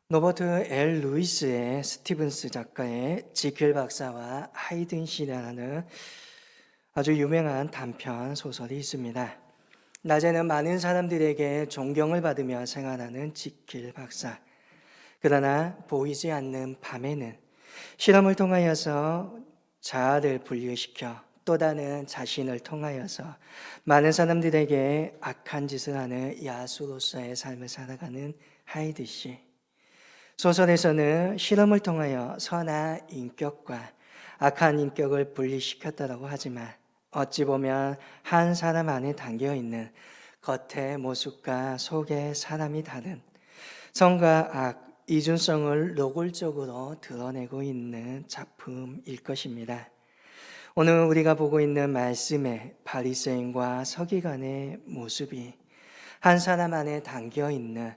로버트 L. 루이스의 스티븐스 작가의 지킬 박사와 하이든 씨라는 아주 유명한 단편 소설이 있습니다. 낮에는 많은 사람들에게 존경을 받으며 생활하는 지킬 박사. 그러나 보이지 않는 밤에는 실험을 통하여서 자아를 분리시켜 또 다른 자신을 통하여서 많은 사람들에게 악한 짓을 하는 야수로서의 삶을 살아가는 하이드 씨. 소설에서는 실험을 통하여 선한 인격과 악한 인격을 분리시켰다고 하지만 어찌 보면 한 사람 안에 담겨 있는 겉의 모습과 속의 사람이 다른 선과 악, 이중성을 노골적으로 드러내고 있는 작품일 것입니다. 오늘 우리가 보고 있는 말씀의 바리새인과 서기관의 모습이 한 사람 안에 담겨 있는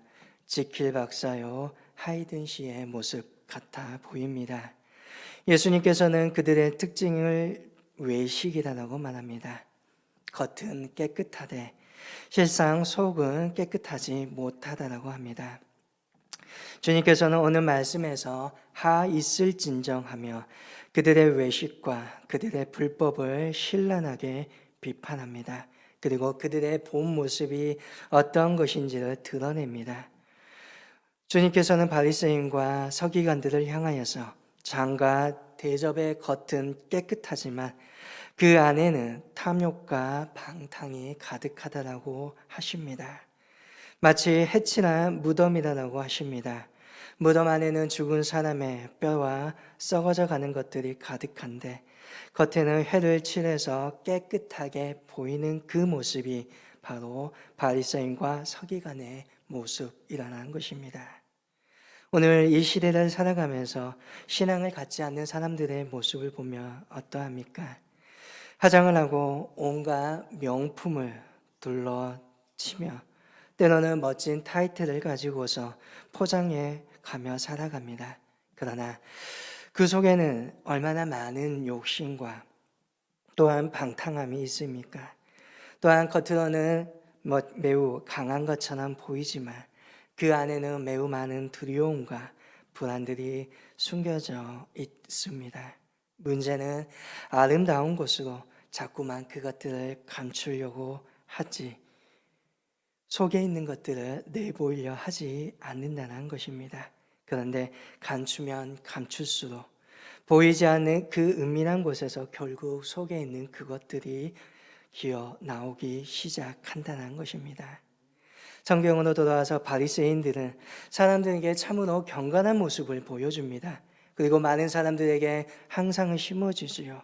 지킬 박사요 하이든 씨의 모습 같아 보입니다. 예수님께서는 그들의 특징을 외식이라고 말합니다. 겉은 깨끗하되 실상 속은 깨끗하지 못하다라고 합니다. 주님께서는 오늘 말씀에서 하 있을진정하며 그들의 외식과 그들의 불법을 신랄하게 비판합니다. 그리고 그들의 본 모습이 어떤 것인지를 드러냅니다. 주님께서는 바리새인과 서기관들을 향하여서 장과 대접의 겉은 깨끗하지만 그 안에는 탐욕과 방탕이 가득하다라고 하십니다. 마치 해치나 무덤이라고 하십니다. 무덤 안에는 죽은 사람의 뼈와 썩어져 가는 것들이 가득한데 겉에는 해를 칠해서 깨끗하게 보이는 그 모습이 바로 바리새인과 서기관의 모습이라는 것입니다. 오늘 이 시대를 살아가면서 신앙을 갖지 않는 사람들의 모습을 보면 어떠합니까? 화장을 하고 온갖 명품을 둘러치며 때로는 멋진 타이틀을 가지고서 포장해 가며 살아갑니다. 그러나 그 속에는 얼마나 많은 욕심과 또한 방탕함이 있습니까? 또한 겉으로는 매우 강한 것처럼 보이지만 그 안에는 매우 많은 두려움과 불안들이 숨겨져 있습니다. 문제는 아름다운 곳으로 자꾸만 그것들을 감추려고 하지 속에 있는 것들을 내보이려 하지 않는다는 것입니다. 그런데 감추면 감출수록 보이지 않는 그 은밀한 곳에서 결국 속에 있는 그것들이 기어 나오기 시작한다는 것입니다. 성경으로 돌아와서 바리새인들은 사람들에게 참으로 경건한 모습을 보여줍니다. 그리고 많은 사람들에게 항상을 심어주지요.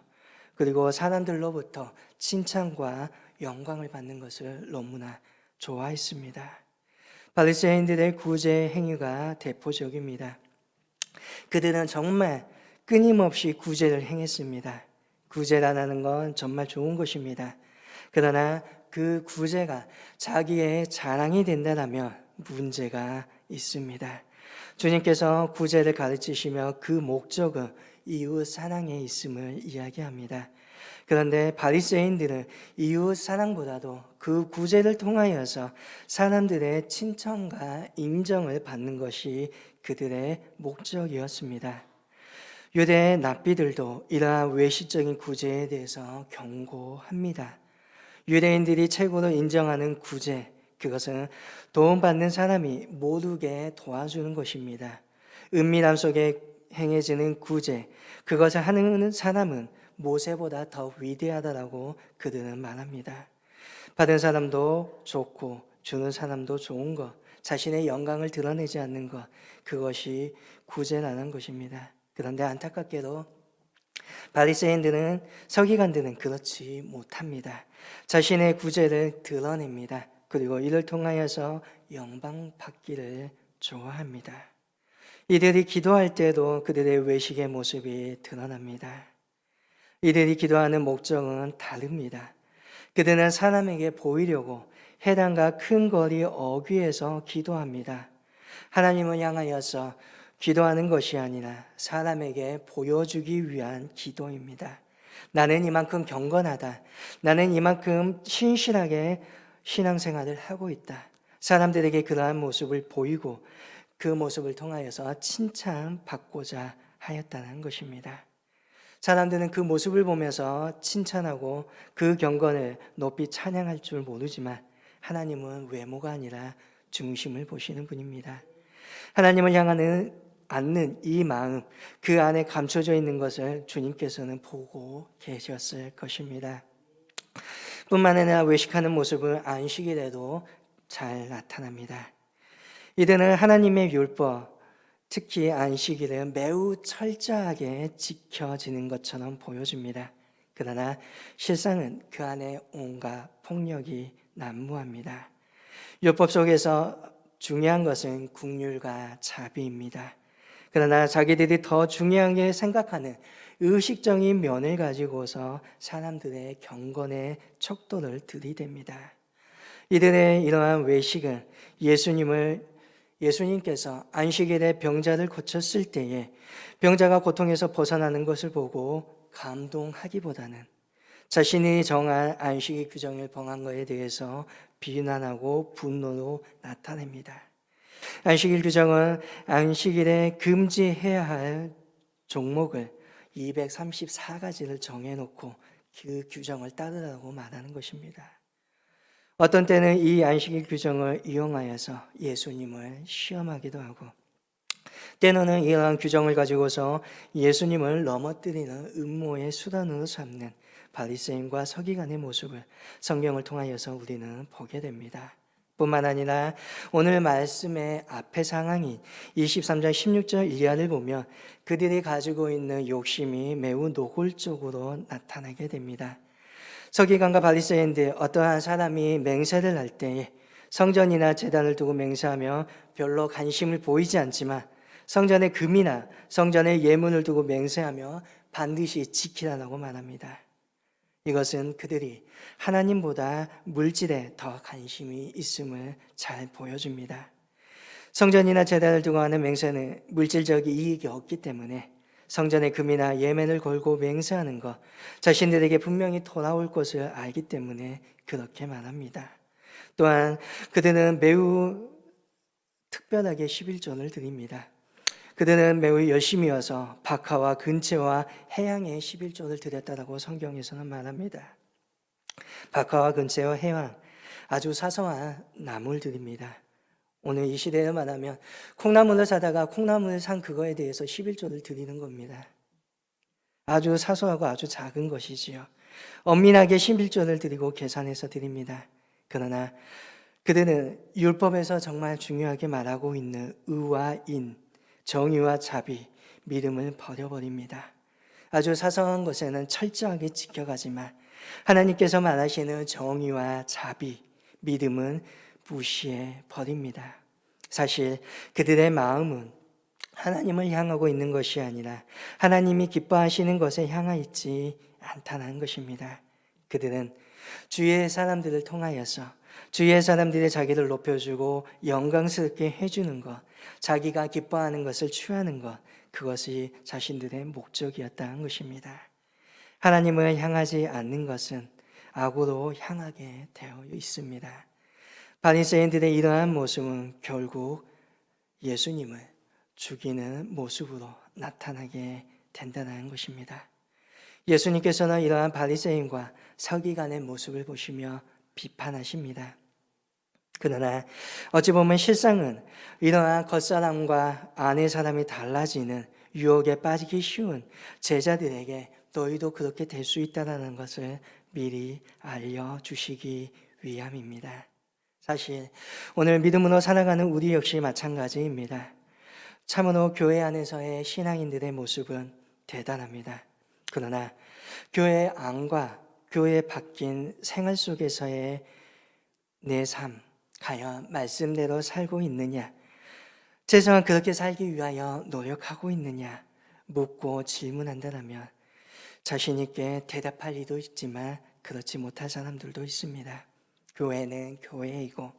그리고 사람들로부터 칭찬과 영광을 받는 것을 너무나 좋아했습니다. 바리새인들의 구제 행위가 대표적입니다. 그들은 정말 끊임없이 구제를 행했습니다. 구제라는 건 정말 좋은 것입니다. 그러나 그 구제가 자기의 자랑이 된다면 문제가 있습니다. 주님께서 구제를 가르치시며 그 목적은 이웃 사랑에 있음을 이야기합니다. 그런데 바리새인들은 이웃 사랑보다도 그 구제를 통하여서 사람들의 칭찬과 인정을 받는 것이 그들의 목적이었습니다. 유대의 랍비들도 이러한 외식적인 구제에 대해서 경고합니다. 유대인들이 최고로 인정하는 구제, 그것은 도움받는 사람이 모르게 도와주는 것입니다. 은밀함 속에 행해지는 구제, 그것을 하는 사람은 모세보다 더 위대하다라고 그들은 말합니다. 받은 사람도 좋고 주는 사람도 좋은 것, 자신의 영광을 드러내지 않는 것, 그것이 구제라는 것입니다. 그런데 안타깝게도 바리새인들은 서기관들은 그렇지 못합니다. 자신의 구제를 드러냅니다. 그리고 이를 통하여서 영광 받기를 좋아합니다. 이들이 기도할 때도 그들의 외식의 모습이 드러납니다. 이들이 기도하는 목적은 다릅니다. 그들은 사람에게 보이려고 해당과 큰 거리 어귀에서 기도합니다. 하나님을 향하여서 기도하는 것이 아니라 사람에게 보여주기 위한 기도입니다. 나는 이만큼 경건하다. 나는 이만큼 신실하게 신앙생활을 하고 있다. 사람들에게 그러한 모습을 보이고 그 모습을 통하여서 칭찬받고자 하였다는 것입니다. 사람들은 그 모습을 보면서 칭찬하고 그 경건을 높이 찬양할 줄 모르지만 하나님은 외모가 아니라 중심을 보시는 분입니다. 하나님을 향하는 않는 이 마음, 그 안에 감춰져 있는 것을 주님께서는 보고 계셨을 것입니다. 뿐만 아니라 외식하는 모습은 안식일에도 잘 나타납니다. 이들은 하나님의 율법, 특히 안식일은 매우 철저하게 지켜지는 것처럼 보여집니다. 그러나 실상은 그 안에 온갖 폭력이 난무합니다. 율법 속에서 중요한 것은 긍휼과 자비입니다. 그러나 자기들이 더 중요하게 생각하는 의식적인 면을 가지고서 사람들의 경건의 척도를 들이댑니다. 이들의 이러한 외식은 예수님께서 안식일에 병자를 고쳤을 때에 병자가 고통에서 벗어나는 것을 보고 감동하기보다는 자신이 정한 안식일 규정을 범한 것에 대해서 비난하고 분노로 나타냅니다. 안식일 규정은 안식일에 금지해야 할 종목을 234가지를 정해놓고 그 규정을 따르라고 말하는 것입니다. 어떤 때는 이 안식일 규정을 이용하여서 예수님을 시험하기도 하고 때로는 이러한 규정을 가지고서 예수님을 넘어뜨리는 음모의 수단으로 삼는 바리새인과 서기관의 모습을 성경을 통하여서 우리는 보게 됩니다. 뿐만 아니라 오늘 말씀의 앞의 상황인 23장 16절 이하를 보면 그들이 가지고 있는 욕심이 매우 노골적으로 나타나게 됩니다. 서기관과 바리새인들 어떠한 사람이 맹세를 할 때에 성전이나 제단을 두고 맹세하며 별로 관심을 보이지 않지만 성전의 금이나 성전의 예물을 두고 맹세하며 반드시 지키라고 말합니다. 이것은 그들이 하나님보다 물질에 더 관심이 있음을 잘 보여줍니다. 성전이나 제단을 두고 하는 맹세는 물질적 이익이 없기 때문에 성전의 금이나 예면을 걸고 맹세하는 것, 자신들에게 분명히 돌아올 것을 알기 때문에 그렇게 말합니다. 또한 그들은 매우 특별하게 11조를 드립니다. 그들은 매우 열심이어서 박하와 근채와 해양에 11조를 드렸다라고 성경에서는 말합니다. 박하와 근채와 해양, 아주 사소한 나무를 드립니다. 오늘 이 시대에 말하면 콩나물을 사다가 콩나물을 산 그거에 대해서 11조를 드리는 겁니다. 아주 사소하고 아주 작은 것이지요. 엄밀하게 11조를 드리고 계산해서 드립니다. 그러나 그들은 율법에서 정말 중요하게 말하고 있는 의와 인, 정의와 자비, 믿음을 버려버립니다. 아주 사소한 것에는 철저하게 지켜가지만 하나님께서 말하시는 정의와 자비, 믿음은 무시해 버립니다. 사실 그들의 마음은 하나님을 향하고 있는 것이 아니라 하나님이 기뻐하시는 것에 향하 있지 않다는 것입니다. 그들은 주의 사람들을 통하여서 주의 사람들이 자기를 높여주고 영광스럽게 해주는 것, 자기가 기뻐하는 것을 취하는 것, 그것이 자신들의 목적이었다는 것입니다. 하나님을 향하지 않는 것은 악으로 향하게 되어 있습니다. 바리새인들의 이러한 모습은 결국 예수님을 죽이는 모습으로 나타나게 된다는 것입니다. 예수님께서는 이러한 바리새인과 서기관의 모습을 보시며 비판하십니다. 그러나 어찌 보면 실상은 이러한 겉사람과 안의 사람이 달라지는 유혹에 빠지기 쉬운 제자들에게 너희도 그렇게 될 수 있다는 것을 미리 알려주시기 위함입니다. 사실 오늘 믿음으로 살아가는 우리 역시 마찬가지입니다. 참으로 교회 안에서의 신앙인들의 모습은 대단합니다. 그러나 교회 안과 교회 바뀐 생활 속에서의 내 삶, 과연 말씀대로 살고 있느냐? 최소한 그렇게 살기 위하여 노력하고 있느냐? 묻고 질문한다면 자신 있게 대답할 리도 있지만 그렇지 못할 사람들도 있습니다. 교회는 교회이고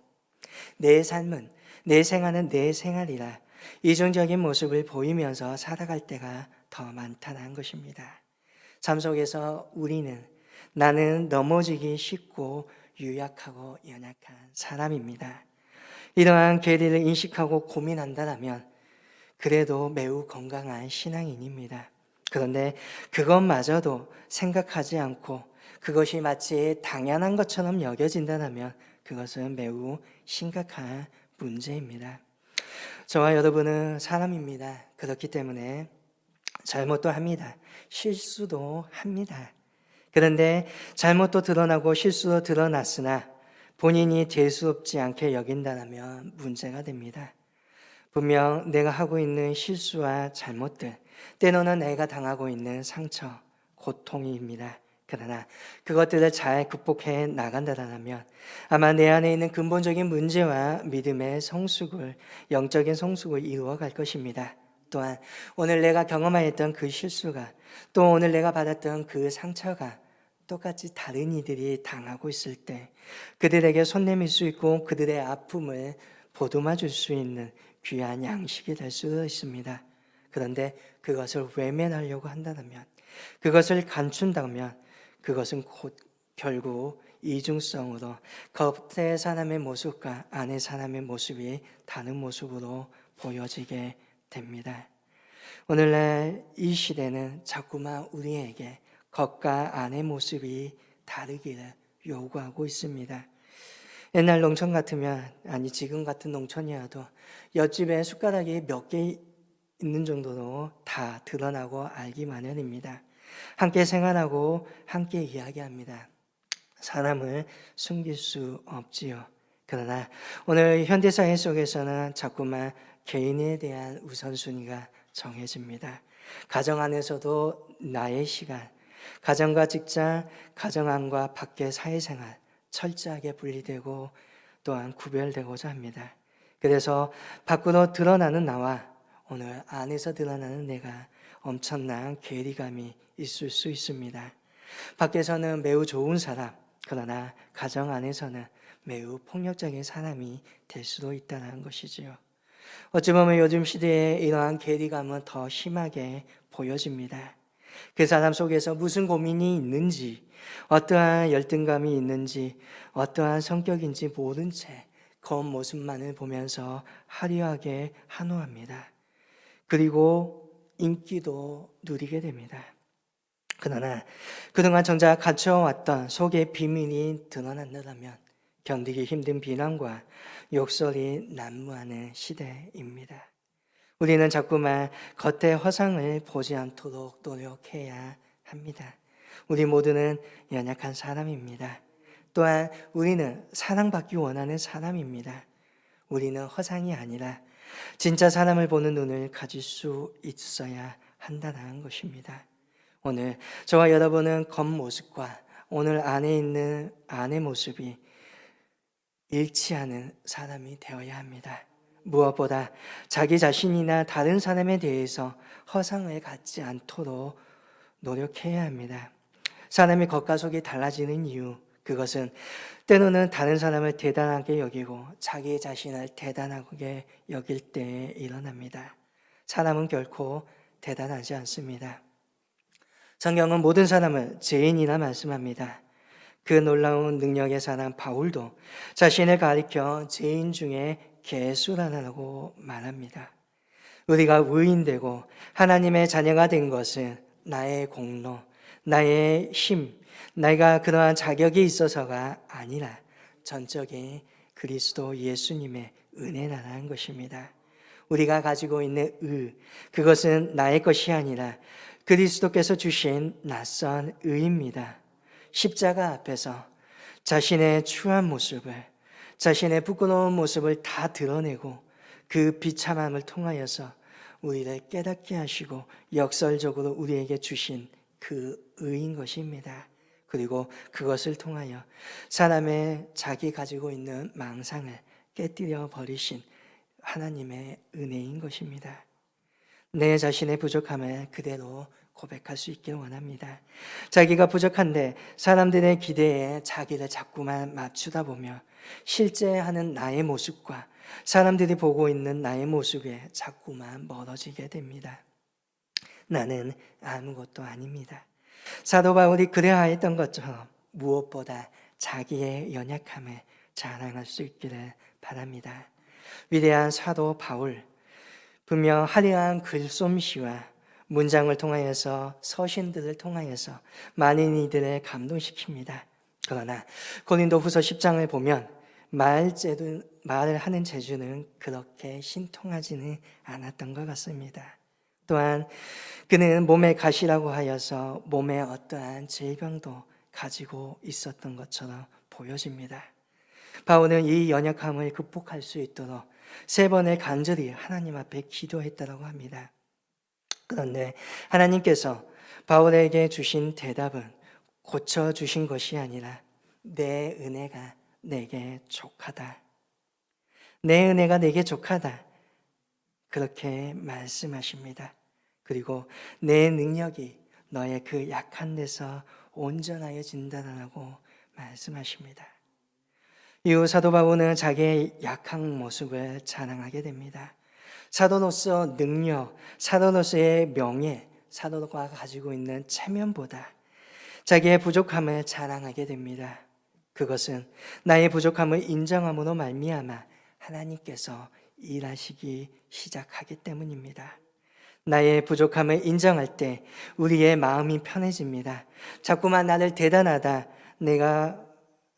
내 삶은 내 생활은 내 생활이라 이중적인 모습을 보이면서 살아갈 때가 더 많다는 것입니다. 삶 속에서 나는 넘어지기 쉽고 유약하고 연약한 사람입니다. 이러한 계리를 인식하고 고민한다면 그래도 매우 건강한 신앙인입니다. 그런데 그것마저도 생각하지 않고 그것이 마치 당연한 것처럼 여겨진다면 그것은 매우 심각한 문제입니다. 저와 여러분은 사람입니다. 그렇기 때문에 잘못도 합니다. 실수도 합니다. 그런데 잘못도 드러나고 실수도 드러났으나 본인이 대수롭지 않게 여긴다면 문제가 됩니다. 분명 내가 하고 있는 실수와 잘못들, 때로는 내가 당하고 있는 상처, 고통입니다. 그러나 그것들을 잘 극복해 나간다면 아마 내 안에 있는 근본적인 문제와 믿음의 성숙을, 영적인 성숙을 이루어갈 것입니다. 또한 오늘 내가 경험하였던 그 실수가, 또 오늘 내가 받았던 그 상처가 똑같이 다른 이들이 당하고 있을 때 그들에게 손 내밀 수 있고 그들의 아픔을 보듬어 줄 수 있는 귀한 양식이 될 수도 있습니다. 그런데 그것을 외면하려고 한다면, 그것을 감춘다면 그것은 곧 결국 이중성으로 겉의 사람의 모습과 안의 사람의 모습이 다른 모습으로 보여지게 됩니다. 오늘날 이 시대는 자꾸만 우리에게 겉과 안의 모습이 다르기를 요구하고 있습니다. 옛날 농촌 같으면, 아니 지금 같은 농촌이어도 옆집에 숟가락이 몇 개 있는 정도로 다 드러나고 알기 마련입니다. 함께 생활하고 함께 이야기합니다. 사람을 숨길 수 없지요. 그러나 오늘 현대사회 속에서는 자꾸만 개인에 대한 우선순위가 정해집니다. 가정 안에서도 나의 시간, 가정과 직장, 가정 안과 밖의 사회생활 철저하게 분리되고 또한 구별되고자 합니다. 그래서 밖으로 드러나는 나와 오늘 안에서 드러나는 내가 엄청난 괴리감이 있을 수 있습니다. 밖에서는 매우 좋은 사람, 그러나 가정 안에서는 매우 폭력적인 사람이 될 수도 있다는 것이지요. 어찌 보면 요즘 시대에 이러한 괴리감은 더 심하게 보여집니다. 그 사람 속에서 무슨 고민이 있는지, 어떠한 열등감이 있는지, 어떠한 성격인지 모른 채 겉모습만을 보면서 화려하게 한호합니다. 그리고 인기도 누리게 됩니다. 그러나 그동안 정작 갖춰왔던 속의 비밀이 드러난다면 견디기 힘든 비난과 욕설이 난무하는 시대입니다. 우리는 자꾸만 겉의 허상을 보지 않도록 노력해야 합니다. 우리 모두는 연약한 사람입니다. 또한 우리는 사랑받기 원하는 사람입니다. 우리는 허상이 아니라 진짜 사람을 보는 눈을 가질 수 있어야 한다는 것입니다. 오늘 저와 여러분은 겉모습과 오늘 안에 있는 안의 모습이 일치하는 사람이 되어야 합니다. 무엇보다 자기 자신이나 다른 사람에 대해서 허상을 갖지 않도록 노력해야 합니다. 사람의 겉과 속이 달라지는 이유, 그것은 때로는 다른 사람을 대단하게 여기고 자기 자신을 대단하게 여길 때에 일어납니다. 사람은 결코 대단하지 않습니다. 성경은 모든 사람을 죄인이라 말씀합니다. 그 놀라운 능력의 사람 바울도 자신을 가리켜 죄인 중에 개수라고 말합니다. 우리가 의인되고 하나님의 자녀가 된 것은 나의 공로, 나의 힘, 내가 그러한 자격이 있어서가 아니라 전적인 그리스도 예수님의 은혜라는 것입니다. 우리가 가지고 있는 그것은 나의 것이 아니라 그리스도께서 주신 낯선 의입니다. 십자가 앞에서 자신의 추한 모습을, 자신의 부끄러운 모습을 다 드러내고 그 비참함을 통하여서 우리를 깨닫게 하시고 역설적으로 우리에게 주신 그 의인 것입니다. 그리고 그것을 통하여 사람의 자기 가지고 있는 망상을 깨뜨려 버리신 하나님의 은혜인 것입니다. 내 자신의 부족함을 그대로 고백할 수 있길 원합니다. 자기가 부족한데 사람들의 기대에 자기를 자꾸만 맞추다 보며 실제 하는 나의 모습과 사람들이 보고 있는 나의 모습에 자꾸만 멀어지게 됩니다. 나는 아무것도 아닙니다. 사도 바울이 그래하였던 것처럼 무엇보다 자기의 연약함을 자랑할 수 있기를 바랍니다. 위대한 사도 바울, 분명 화려한 글솜씨와 문장을 통하여서 서신들을 통하여서 많은 이들을 감동시킵니다. 그러나 고린도 후서 10장을 보면 말을 하는 재주는 그렇게 신통하지는 않았던 것 같습니다. 또한 그는 몸의 가시라고 하여서 몸에 어떠한 질병도 가지고 있었던 것처럼 보여집니다. 바울은 이 연약함을 극복할 수 있도록 3번을 간절히 하나님 앞에 기도했다고 합니다. 그런데 하나님께서 바울에게 주신 대답은 고쳐주신 것이 아니라 내 은혜가 내게 족하다. 내 은혜가 내게 족하다. 그렇게 말씀하십니다. 그리고 내 능력이 너의 그 약한 데서 온전하여 진다라고 말씀하십니다. 이후 사도 바울은 자기의 약한 모습을 자랑하게 됩니다. 사도로서 능력, 사도로서의 명예, 사도가 가지고 있는 체면보다 자기의 부족함을 자랑하게 됩니다. 그것은 나의 부족함을 인정함으로 말미암아 하나님께서 일하시기 시작하기 때문입니다. 나의 부족함을 인정할 때 우리의 마음이 편해집니다. 자꾸만 나를 대단하다, 내가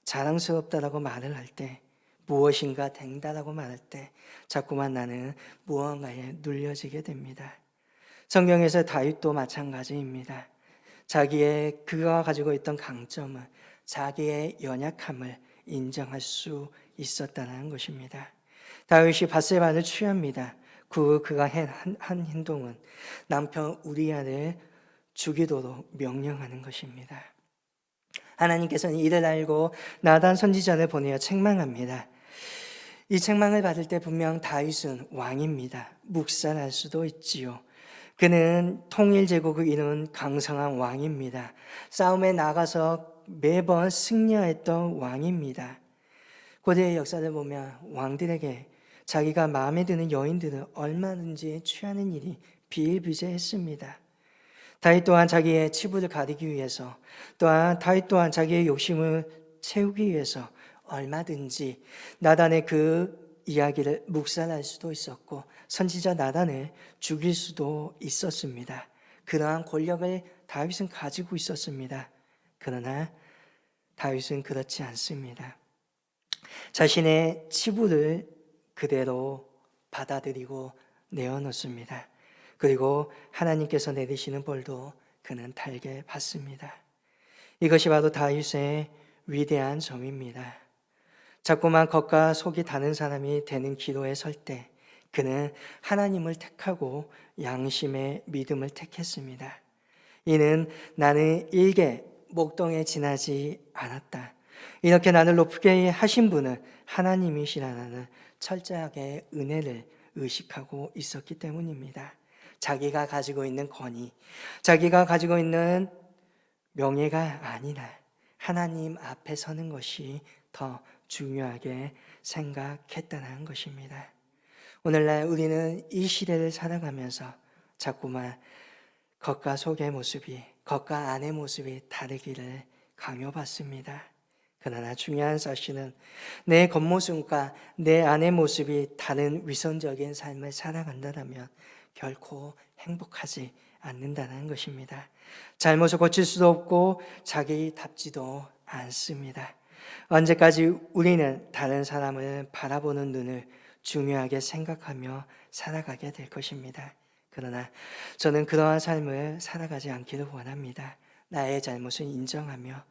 자랑스럽다라고 말을 할 때, 무엇인가 된다라고 말할 때 자꾸만 나는 무언가에 눌려지게 됩니다. 성경에서 다윗도 마찬가지입니다. 그가 가지고 있던 강점은 자기의 연약함을 인정할 수 있었다는 것입니다. 다윗이 밧세바를 취합니다. 그가 한 행동은 남편 우리아를 죽이도록 명령하는 것입니다. 하나님께서는 이를 알고 나단 선지자를 보내어 책망합니다. 이 책망을 받을 때 분명 다윗은 왕입니다. 묵살할 수도 있지요. 그는 통일제국을 이룬 강성한 왕입니다. 싸움에 나가서 매번 승리했던 왕입니다. 고대의 역사를 보면 왕들에게 자기가 마음에 드는 여인들을 얼마든지 취하는 일이 비일비재했습니다. 다윗 또한 자기의 치부를 가리기 위해서, 또한 다윗 또한 자기의 욕심을 채우기 위해서 얼마든지 나단의 그 이야기를 묵살할 수도 있었고 선지자 나단을 죽일 수도 있었습니다. 그러한 권력을 다윗은 가지고 있었습니다. 그러나 다윗은 그렇지 않습니다. 자신의 치부를 그대로 받아들이고 내어놓습니다. 그리고 하나님께서 내리시는 벌도 그는 달게 받습니다. 이것이 바로 다윗의 위대한 점입니다. 자꾸만 겉과 속이 다른 사람이 되는 기도에 설 때 그는 하나님을 택하고 양심의 믿음을 택했습니다. 이는 나는 일개 목동에 지나지 않았다. 이렇게 나를 높게 하신 분은 하나님이시라는 철저하게 은혜를 의식하고 있었기 때문입니다. 자기가 가지고 있는 권위, 자기가 가지고 있는 명예가 아니라 하나님 앞에 서는 것이 더 중요하게 생각했다는 것입니다. 오늘날 우리는 이 시대를 살아가면서 자꾸만 겉과 속의 모습이, 겉과 안의 모습이 다르기를 강요받습니다. 그러나 중요한 사실은 내 겉모습과 내 안의 모습이 다른 위선적인 삶을 살아간다면 결코 행복하지 않는다는 것입니다. 잘못을 고칠 수도 없고 자기답지도 않습니다. 언제까지 우리는 다른 사람을 바라보는 눈을 중요하게 생각하며 살아가게 될 것입니다. 그러나 저는 그러한 삶을 살아가지 않기를 원합니다. 나의 잘못을 인정하며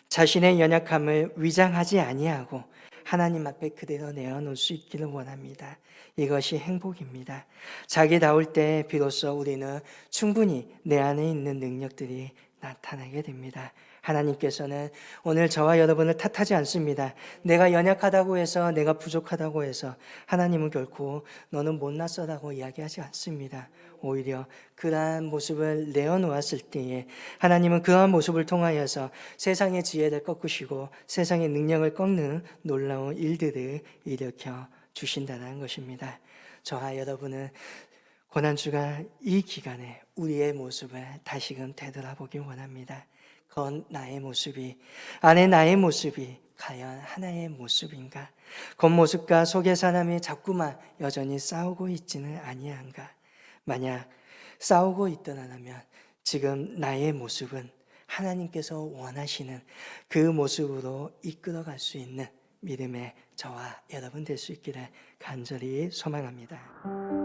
자신의 연약함을 위장하지 아니하고 하나님 앞에 그대로 내어놓을 수 있기를 원합니다. 이것이 행복입니다. 자기다울 때 비로소 우리는 충분히 내 안에 있는 능력들이 나타나게 됩니다. 하나님께서는 오늘 저와 여러분을 탓하지 않습니다. 내가 연약하다고 해서, 내가 부족하다고 해서 하나님은 결코 너는 못났어라고 이야기하지 않습니다. 오히려 그러한 모습을 내어놓았을 때에 하나님은 그러한 모습을 통하여서 세상의 지혜를 꺾으시고 세상의 능력을 꺾는 놀라운 일들을 일으켜 주신다는 것입니다. 저와 여러분은 고난주가 이 기간에 우리의 모습을 다시금 되돌아보기 원합니다. 나의 모습이, 안에 나의 모습이 과연 하나의 모습인가? 겉모습과 속의 사람이 자꾸만 여전히 싸우고 있지는 아니한가? 만약 싸우고 있더라면 지금 나의 모습은 하나님께서 원하시는 그 모습으로 이끌어갈 수 있는 믿음의 저와 여러분 될 수 있기를 간절히 소망합니다.